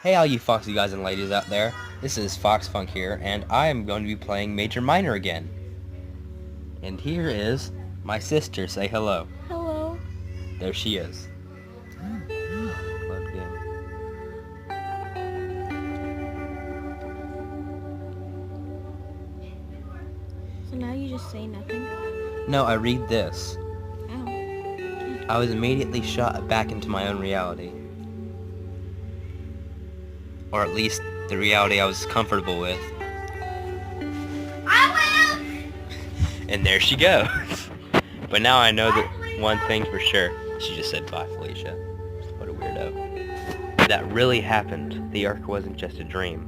Hey all you foxy guys and ladies out there, this is Fox Funk here, and I am going to be playing Major Minor again. And here is my sister, say hello. Hello. There she is. Load game. So now you just say nothing? No, I read this. Oh. I was immediately shot back into my own reality. Or at least the reality I was comfortable with. I will! And there she goes. But now I know that one thing for sure. She just said bye, Felicia. What a weirdo. That really happened. The Ark wasn't just a dream.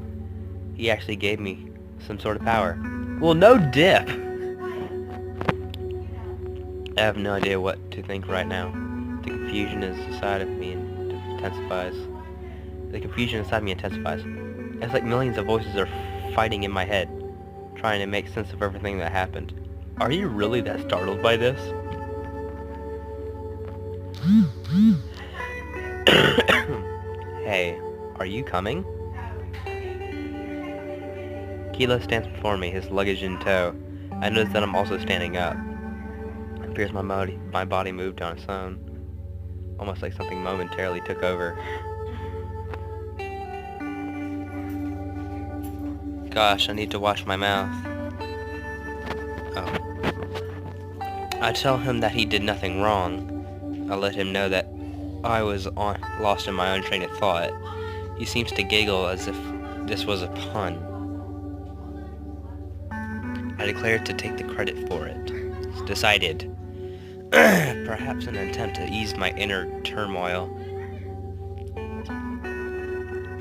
He actually gave me some sort of power. Well, no dip! I have no idea what to think right now. The confusion inside of me intensifies. The confusion inside me intensifies. It's like millions of voices are fighting in my head, trying to make sense of everything that happened. Are you really that startled by this? Hey, are you coming? Kilo stands before me, his luggage in tow. I notice that I'm also standing up. It appears my body moved on its own, almost like something momentarily took over. Gosh, I need to wash my mouth. Oh. I tell him that he did nothing wrong. I let him know that I was lost in my own train of thought. He seems to giggle as if this was a pun. I declared to take the credit for it. It's decided. Perhaps in an attempt to ease my inner turmoil.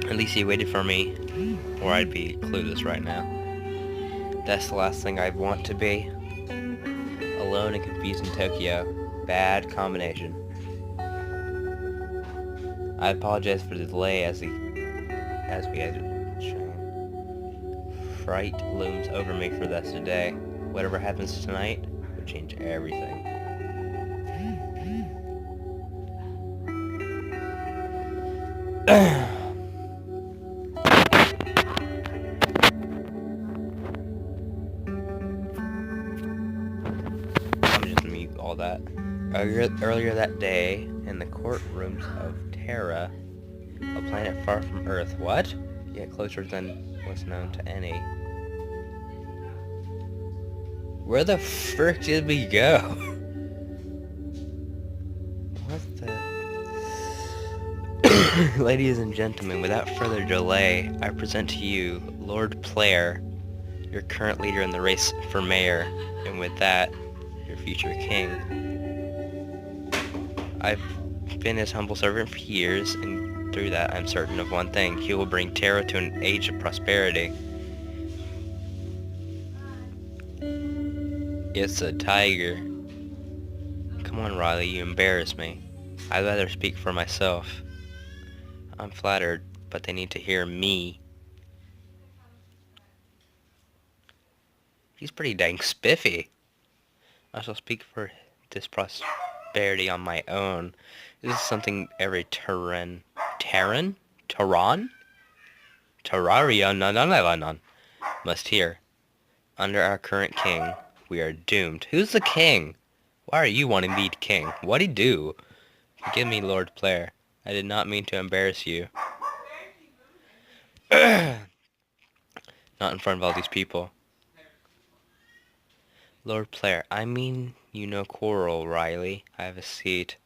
At least he waited for me, or I'd be clueless right now. That's the last thing I'd want to be. Alone and confused in Tokyo. Bad combination. I apologize for the delay as we exit train. Fright looms over me for the rest of the day. Whatever happens tonight would change everything. Let me just mute all that. Earlier that day, in the courtrooms of Terra, a planet far from Earth. What? Yet closer than was known to any. Where the frick did we go? What the... Ladies and gentlemen, without further delay, I present to you Lord Player, your current leader in the race for mayor, and with that, your future king. I've been his humble servant for years, and through that I'm certain of one thing. He will bring Terra to an age of prosperity. It's a tiger. Come on, Riley, you embarrass me. I'd rather speak for myself. I'm flattered, but they need to hear me. He's pretty dang spiffy. I shall speak for this prosperity on my own. This is something every Terran Terraria must hear. Under our current king, we are doomed. Who's the king? Why are you wanting to be king? What'd he do? Forgive me, Lord Player. I did not mean to embarrass you. Not in front of all these people. Lord Player, I mean you no quarrel, Riley. I have a seat.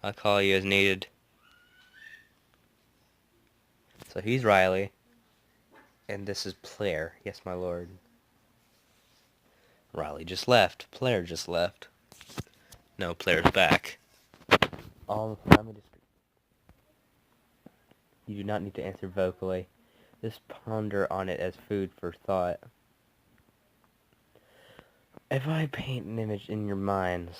I'll call you as needed. So he's Riley. And this is Player. Yes, my lord. Riley just left. Player just left. No, Player's back. Allow me to speak. You do not need to answer vocally. Just ponder on it as food for thought. If I paint an image in your minds,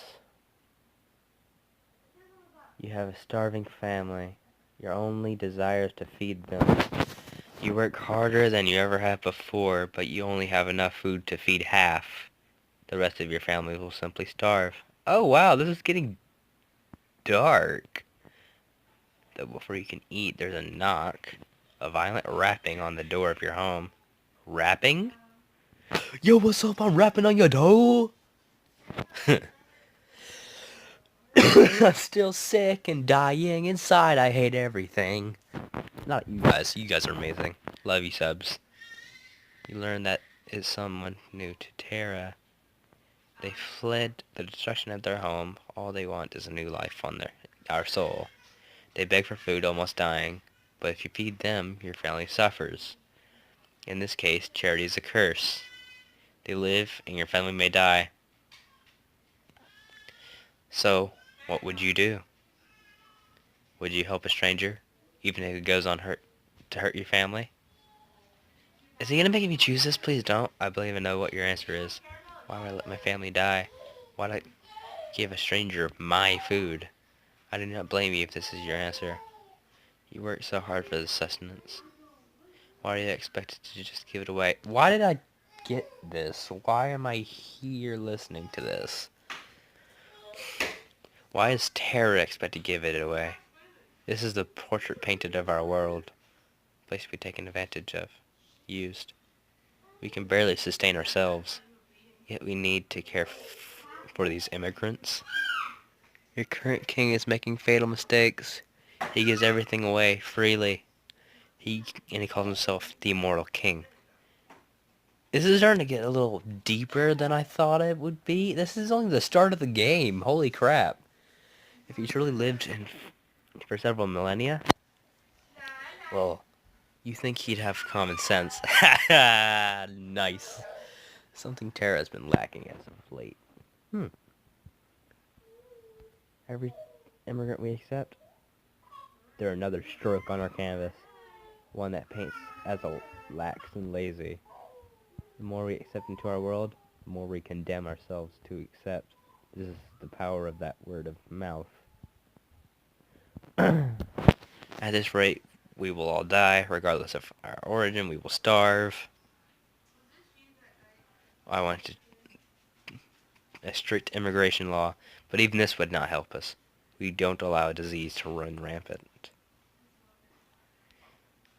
you have a starving family. Your only desire is to feed them. You work harder than you ever have before, but you only have enough food to feed half. The rest of your family will simply starve. Oh wow, this is getting dark. Though before you can eat, there's a knock. a violent rapping on the door of your home. Rapping? Yo, what's up? I'm rapping on your door. I'm still sick and dying inside. I hate everything. Not you guys. You guys are amazing. Love you, subs. You learn that is someone new to Terra. They fled the destruction of their home. All they want is a new life on our soul. They beg for food, almost dying. But if you feed them, your family suffers. In this case, charity is a curse. They live, and your family may die. So, what would you do? Would you help a stranger, even if it goes on to hurt your family? Is he gonna make me choose this? Please don't. I believe I know what your answer is. Why would I let my family die? Why would I give a stranger my food? I do not blame you if this is your answer. You work so hard for the sustenance. Why are you expected to just give it away? Why did I get this? Why am I here listening to this? Why is terror expected to give it away? This is the portrait painted of our world. A place to be taken advantage of. Used. We can barely sustain ourselves. Yet we need to care for these immigrants. Your current king is making fatal mistakes. He gives everything away freely. He calls himself the immortal king. This is starting to get a little deeper than I thought it would be. This is only the start of the game. Holy crap. If he truly lived for several millennia, well, you think he'd have common sense. Nice. Something Terra has been lacking as of late. Every immigrant we accept, they're another stroke on our canvas. One that paints as a lax and lazy. The more we accept into our world, the more we condemn ourselves to accept. This is the power of that word of mouth. At this rate, we will all die, regardless of our origin. We will starve. I want a strict immigration law, but even this would not help us. We don't allow a disease to run rampant.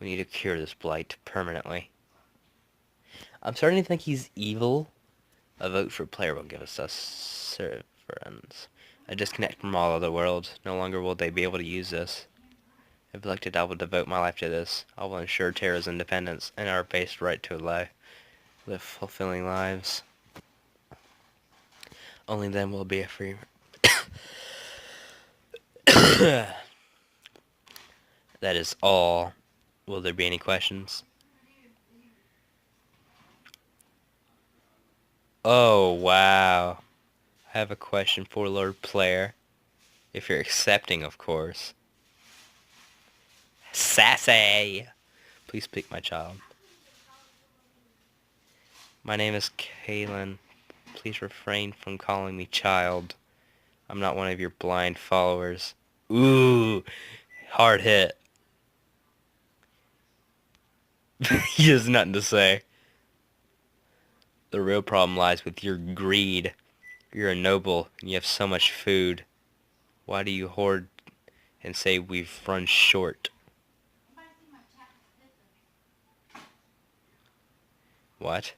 We need to cure this blight permanently. I'm starting to think he's evil. A vote for player will give us severance. A disconnect from all other worlds. No longer will they be able to use this. If elected, I will devote my life to this. I will ensure Terra's independence and our base right to live fulfilling lives. Only then will be a free... That is all. Will there be any questions? Oh, wow. I have a question for Lord Player. If you're accepting, of course. Sassy! Please speak, my child. My name is Kalen. Please refrain from calling me child. I'm not one of your blind followers. Ooh, hard hit. He has nothing to say. The real problem lies with your greed. You're a noble, and you have so much food. Why do you hoard and say we've run short? What?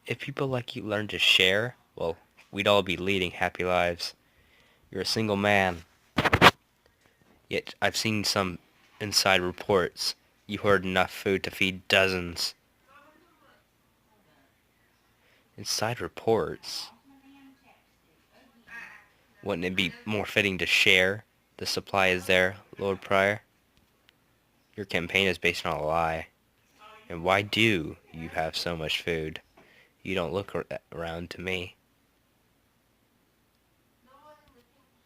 If people like you learn to share, well, we'd all be leading happy lives. You're a single man. Yet I've seen some inside reports. You hoard enough food to feed dozens. Inside reports? Wouldn't it be more fitting to share? The supply is there, Lord Prior. Your campaign is based on a lie. And why do you have so much food? You don't look around to me.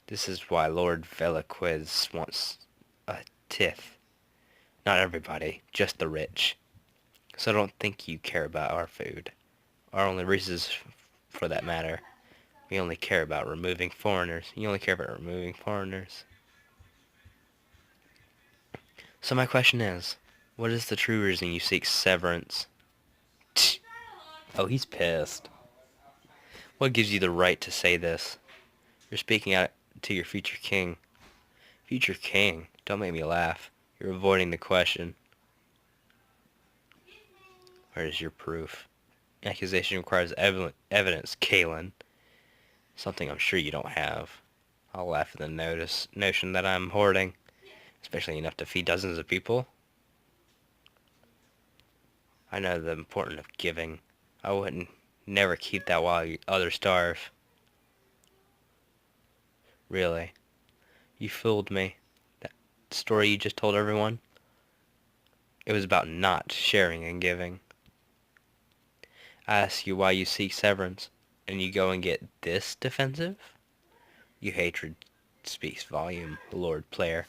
This is why Lord Velaquiz wants a tithe. Not everybody, just the rich. So I don't think you care about our food. Our only reasons, for that matter. We only care about removing foreigners. You only care about removing foreigners. So my question is, what is the true reason you seek severance? Oh, he's pissed. What gives you the right to say this? You're speaking out to your future king. Future king, don't make me laugh. You're avoiding the question. Where is your proof? Accusation requires evidence, Kalen. Something I'm sure you don't have. I'll laugh at the notion that I'm hoarding, especially enough to feed dozens of people. I know the importance of giving. I wouldn't never keep that while others starve. Really? You fooled me. That story you just told everyone? It was about not sharing and giving. I ask you why you seek severance, and you go and get this defensive? Your hatred speaks volume, Lord Player.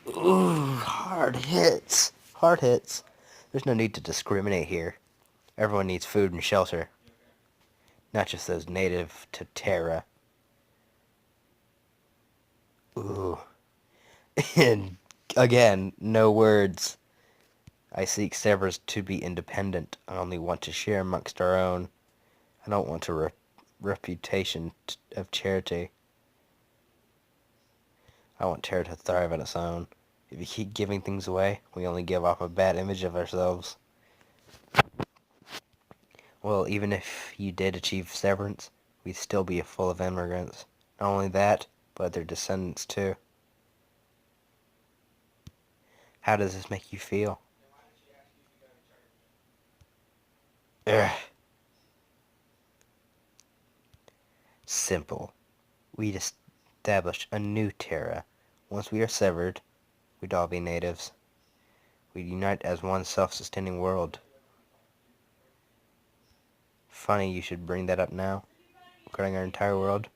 Ooh, hard hits. Hard hits. There's no need to discriminate here. Everyone needs food and shelter. Not just those native to Terra. Ooh. And again, no words. I seek severance to be independent. I only want to share amongst our own. I don't want a reputation of charity. I want Terra to thrive on its own. If you keep giving things away, we only give off a bad image of ourselves. Well, even if you did achieve severance, we'd still be full of immigrants. Not only that, but their descendants too. How does this make you feel? Ugh. Simple. We'd establish a new Terra. Once we are severed, we'd all be natives. We'd unite as one self-sustaining world. Funny you should bring that up now, regarding our entire world.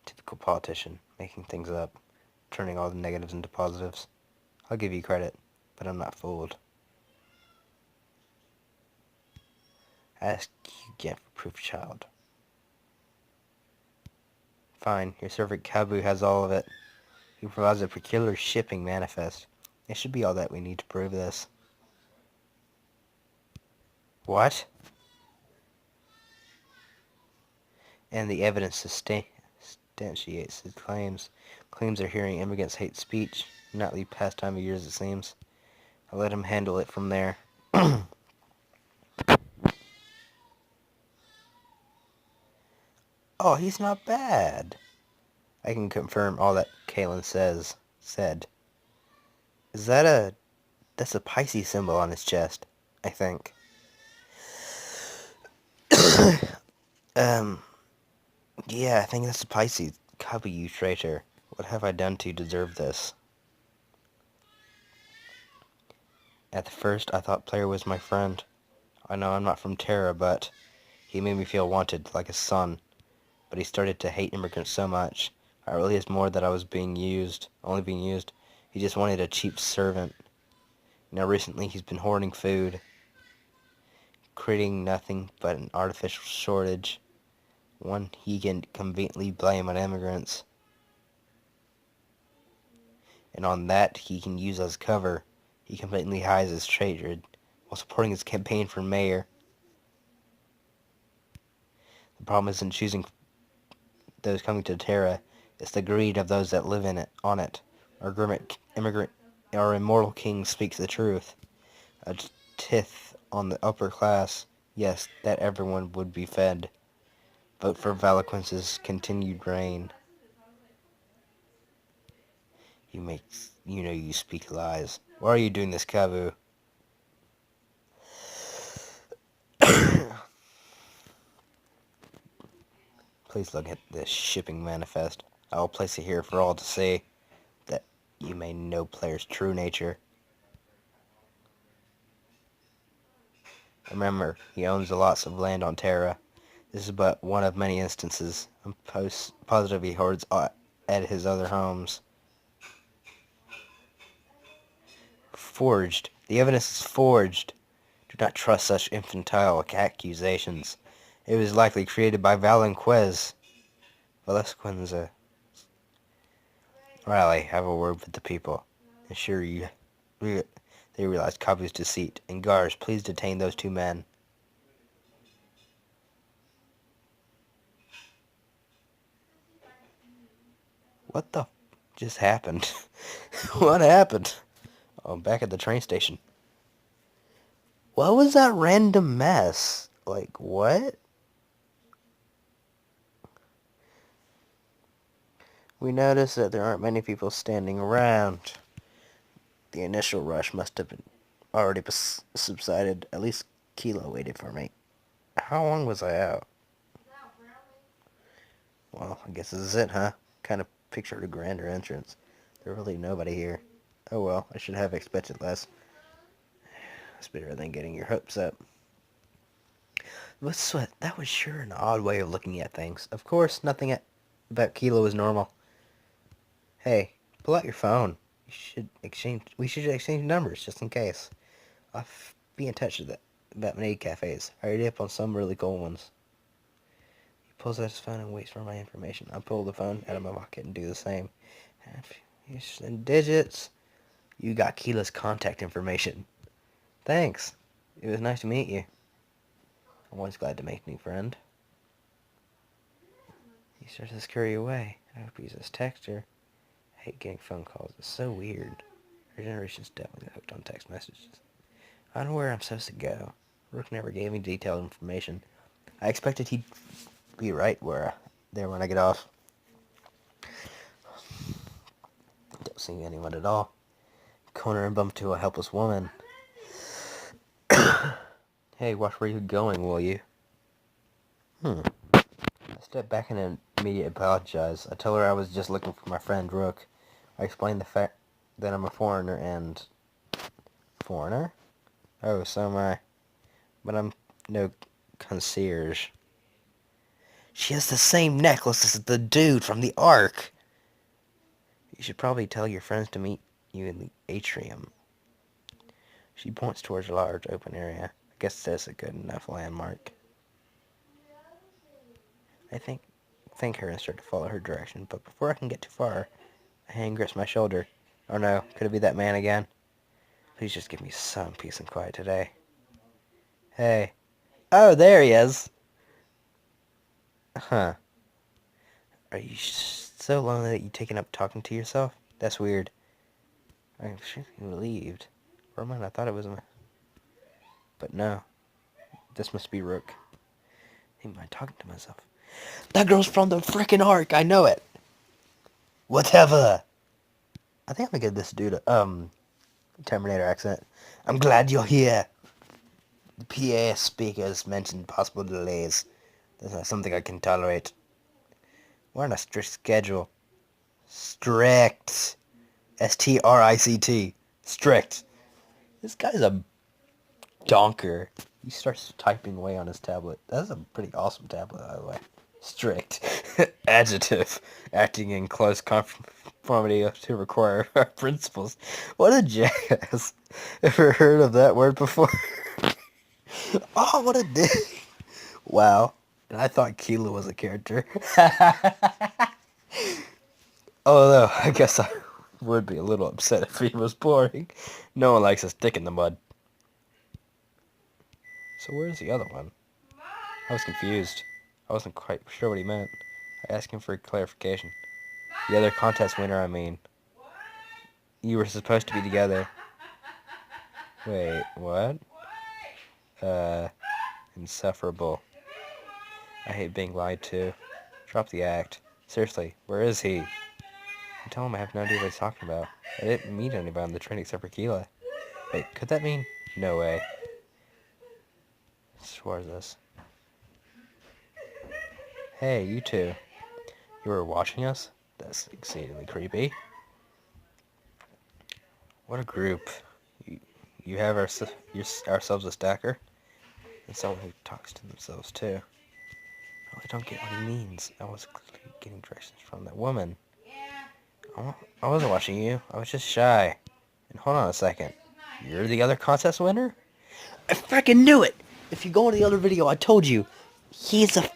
Typical politician, making things up, turning all the negatives into positives. I'll give you credit, but I'm not fooled. I ask you again for proof, child. Fine, your servant Kabu has all of it. He provides a peculiar shipping manifest. It should be all that we need to prove this. What? And the evidence substantiates his claims. Claims are hearing immigrants hate speech. Not the pastime of years, it seems. I'll let him handle it from there. Oh, he's not bad. I can confirm all that Kalen said. Is that that's a Pisces symbol on his chest, I think. Yeah, I think that's a Pisces. Copy, you traitor. What have I done to deserve this? At the first, I thought Player was my friend. I know I'm not from Terra, but he made me feel wanted, like a son. But he started to hate immigrants so much. I realized more that I was only being used. He just wanted a cheap servant. Now recently he's been hoarding food, creating nothing but an artificial shortage, one he can conveniently blame on immigrants. And on that he can use as cover. He completely hides his traitor while supporting his campaign for mayor. The problem isn't choosing those coming to Terra, it's the greed of those that live on it. Our immortal king speaks the truth. A tithe on the upper class, yes, that everyone would be fed. Vote for Valiquence's continued reign. You speak lies. Why are you doing this, Kabu? Please look at this shipping manifest. I will place it here for all to see, that you may know Player's true nature. Remember, he owns lots of land on Terra. This is but one of many instances. I'm positive he hoards at his other homes. Forged. The evidence is forged. Do not trust such infantile accusations. It was likely created by Velasquez. Riley, have a word with the people. Ensure they realize Kabu's deceit. And guards, please detain those two men. What the just happened? What happened? Oh, I'm back at the train station. What was that random mess? Like, what? We noticed that there aren't many people standing around. The initial rush must have been already subsided. At least Kilo waited for me. How long was I out? Well, I guess this is it, huh? Kind of pictured a grander entrance. There's really nobody here. Oh well, I should have expected less. It's better than getting your hopes up. But Sweat, that was sure an odd way of looking at things. Of course, nothing about Kilo is normal. Hey, pull out your phone. We should exchange numbers just in case. I'll be in touch with about maid cafes. I already up on some really cool ones. He pulls out his phone and waits for my information. I pull the phone out of my pocket and do the same. And digits. You got Kilo's contact information. Thanks. It was nice to meet you. I'm always glad to make a new friend. He starts to scurry away. I hope he's his texter. I hate getting phone calls. It's so weird. Our generation's definitely hooked on text messages. I don't know where I'm supposed to go. Rook never gave me detailed information. I expected he'd be right there when I get off. Don't see anyone at all. Corner and bump into a helpless woman. Hey, watch where you're going, will you? I step back and immediately apologize. I tell her I was just looking for my friend Rook. I explain the fact that I'm a foreigner and... Foreigner? Oh, so am I. But I'm no concierge. She has the same necklace as the dude from the Ark. You should probably tell your friends to meet you in the atrium. She points towards a large open area. I guess that's a good enough landmark. I thank her and start to follow her direction, but before I can get too far, a hand grips my shoulder. Oh no, could it be that man again? Please just give me some peace and quiet today. Hey. Oh, there he is. Huh. Are you so lonely that you've taken up talking to yourself? That's weird. I'm sure you relieved. For a moment I thought it was But no. This must be Rook. Am I talking to myself? That girl's from the frickin' Ark, I know it! Whatever! I think I'm gonna give this dude a, Terminator accent. I'm glad you're here. The PA speakers mentioned possible delays. That's not something I can tolerate. We're on a strict schedule. Strict. S-T-R-I-C-T. Strict. This guy's a donker. He starts typing away on his tablet. That's a pretty awesome tablet, by the way. Strict. Adjective. Acting in close conformity to require our principles. What a jackass. Ever heard of that word before? Oh, what a dick. Wow. And I thought Kilo was a character. Although, I guess I would be a little upset if he was boring. No one likes a stick in the mud. So where's the other one? I was confused. I wasn't quite sure what he meant. I asked him for clarification. The other contest winner, I mean. You were supposed to be together. Wait, what? Insufferable. I hate being lied to. Drop the act. Seriously, where is he? I tell him I have no idea what he's talking about. I didn't meet anybody on the train except for Keela. Wait, could that mean? No way. I swore this. Hey, you two. You were watching us? That's exceedingly creepy. What a group. You have ourselves a stacker? And someone who talks to themselves, too. I don't get what he means. I was clearly getting directions from that woman. I wasn't watching you. I was just shy. And hold on a second. You're the other contest winner? I freaking knew it! If you go into the other video, I told you. He's a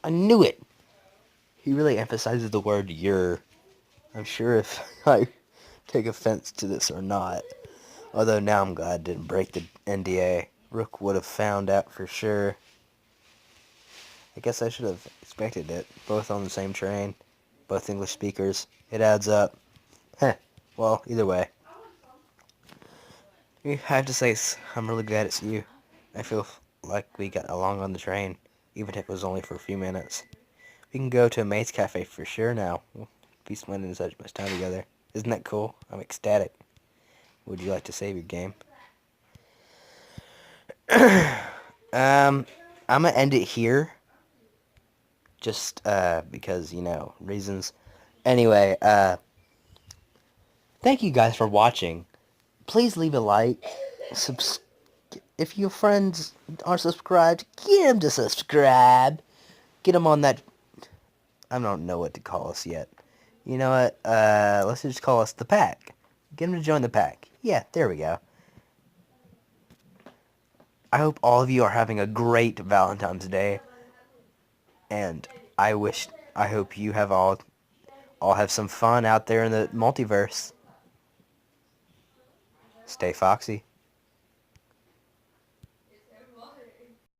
I knew it! He really emphasizes the word you're. I'm sure if I take offense to this or not. Although now I'm glad I didn't break the NDA. Rook would have found out for sure. I guess I should have expected it. Both on the same train. both English speakers. It adds up. Heh. Well, either way. I have to say, I'm really glad it's you. I feel like we got along on the train, even if it was only for a few minutes. We can go to a Maid's Cafe for sure now. We'll be spending such much time together. Isn't that cool? I'm ecstatic. Would you like to save your game? I'm gonna end it here. Just, because, reasons. Anyway, thank you guys for watching. Please leave a like. If your friends are subscribed, get them to subscribe. Get them on that... I don't know what to call us yet. You know what? Let's just call us the pack. Get them to join the pack. Yeah, there we go. I hope all of you are having a great Valentine's Day. And I hope you have all have some fun out there in the multiverse. Stay foxy.